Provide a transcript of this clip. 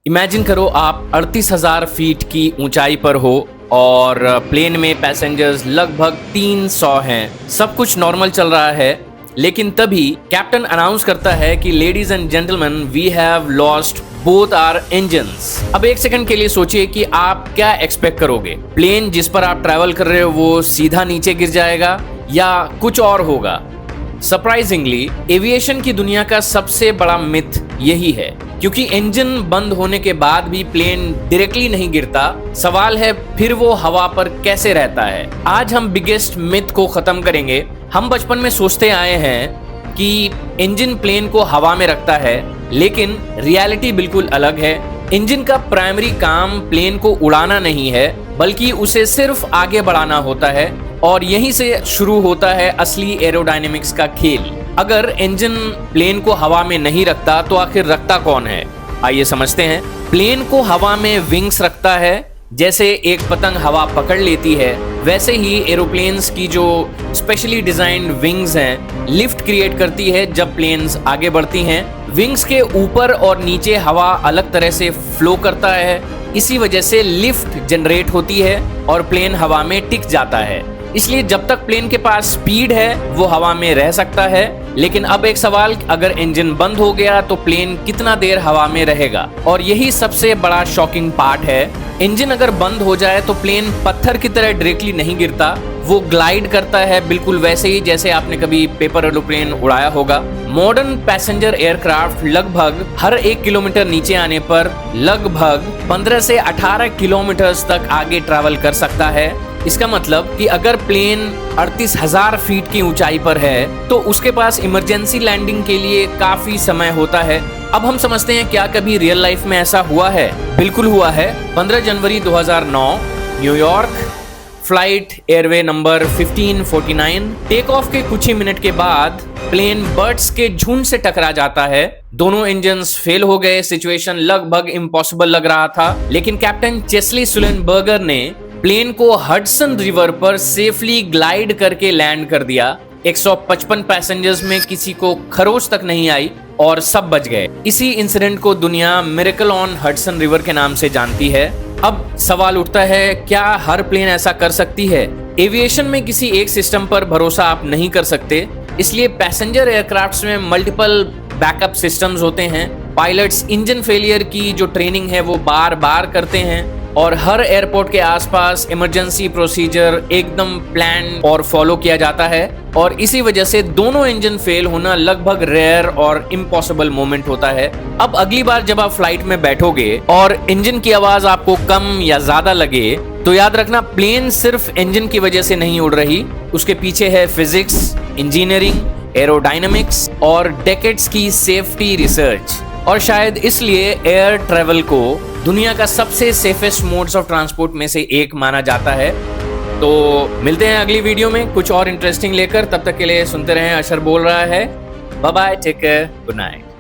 Imagine करो आप 38,000 feet की ऊंचाई पर हो और प्लेन में पैसेंजर्स लगभग 300 हैं। सब कुछ नॉर्मल चल रहा है, लेकिन तभी कैप्टन अनाउंस करता है कि ladies and gentleman, we have lost both our engines. अब एक सेकंड के लिए सोचिए कि आप क्या एक्सपेक्ट करोगे। प्लेन जिस पर आप ट्रैवल कर रहे हो वो सीधा नीचे गिर जाएगा या कुछ और होगा। सरप्राइजिंगली एविएशन की दुनिया का सबसे बड़ा मिथ यही है, क्योंकि इंजन बंद होने के बाद भी प्लेन डायरेक्टली नहीं गिरता। सवाल है फिर वो हवा पर कैसे रहता है। आज हम बिगेस्ट मिथ को खत्म करेंगे। हम बचपन में सोचते आए हैं कि इंजन प्लेन को हवा में रखता है, लेकिन रियलिटी बिल्कुल अलग है। इंजन का प्राइमरी काम प्लेन को उड़ाना नहीं है, बल्कि उसे सिर्फ आगे बढ़ाना होता है, और यहीं से शुरू होता है असली एरोडायनेमिक्स का खेल। अगर इंजन प्लेन को हवा में नहीं रखता तो आखिर रखता कौन है, आइए समझते हैं। प्लेन को हवा में विंग्स रखता है। जैसे एक पतंग हवा पकड़ लेती है, वैसे ही एरोप्लेन्स की जो स्पेशली डिजाइंड विंग्स हैं लिफ्ट क्रिएट करती है जब प्लेन्स आगे बढ़ती हैं। विंग्स के ऊपर और नीचे हवा अलग तरह से फ्लो करता है, इसी वजह से लिफ्ट जनरेट होती है और प्लेन हवा में टिक जाता है। इसलिए जब तक प्लेन के पास स्पीड है वो हवा में रह सकता है। लेकिन अब एक सवाल, अगर इंजन बंद हो गया तो प्लेन कितना देर हवा में रहेगा? और यही सबसे बड़ा शॉकिंग पार्ट है। इंजन अगर बंद हो जाए तो प्लेन पत्थर की तरह डायरेक्टली नहीं गिरता, वो ग्लाइड करता है बिल्कुल वैसे ही जैसे आपने कभी पेपर एरोप्लेन उड़ाया होगा। मॉडर्न पैसेंजर एयरक्राफ्ट लगभग हर 1 किलोमीटर नीचे आने पर लगभग 15 से 18 किलोमीटर तक आगे ट्रैवल कर सकता है। इसका मतलब कि अगर प्लेन 38,000 फीट की ऊंचाई पर है तो उसके पास इमरजेंसी लैंडिंग के लिए काफी समय होता है। अब हम समझते हैं क्या कभी रियल लाइफ में ऐसा हुआ है? बिल्कुल हुआ है। 15 जनवरी 2009 New York flight airway number 1549 take off के कुछ ही मिनट के बाद प्लेन बर्ड्स के झुंड से टकरा जाता है। दोनों इंजन्स फेल हो गए। सिचुएशन लगभग इम्पॉसिबल लग रहा था, लेकिन कैप्टन चेस्ली सुलेनबर्गर ने प्लेन को हडसन रिवर पर सेफली ग्लाइड करके लैंड कर दिया। 155 पैसेंजर्स में किसी को खरोच तक नहीं आई और सब बच गए। इसी इंसिडेंट को दुनिया मिरेकल ऑन हडसन रिवर के नाम से जानती है। अब सवाल उठता है, क्या हर प्लेन ऐसा कर सकती है? एविएशन में किसी एक सिस्टम पर भरोसा आप नहीं कर सकते, इसलिए पैसेंजर एयरक्राफ्ट्स में मल्टीपल बैकअप सिस्टम्स होते हैं। पायलट्स इंजन फेलियर की जो ट्रेनिंग है वो बार बार करते हैं, और हर एयरपोर्ट के आसपास इमरजेंसी प्रोसीजर एकदम प्लान और फॉलो किया जाता है। और इसी वजह से दोनों इंजन फेल होना लगभग रेयर और इम्पॉसिबल मोमेंट होता है। अब अगली बार जब आप फ्लाइट में बैठोगे और इंजन की आवाज आपको कम या ज्यादा लगे तो याद रखना, प्लेन सिर्फ इंजन की वजह से नहीं उड़ रही, उसके पीछे है फिजिक्स, इंजीनियरिंग, एरोडायनामिक्स और डेकेड्स की सेफ्टी रिसर्च। और शायद इसलिए एयर ट्रेवल को दुनिया का सबसे सेफेस्ट मोड्स ऑफ ट्रांसपोर्ट में से एक माना जाता है। तो मिलते हैं अगली वीडियो में कुछ और इंटरेस्टिंग लेकर। तब तक के लिए सुनते रहें। अशर बोल रहा है। Bye bye, take care, good night.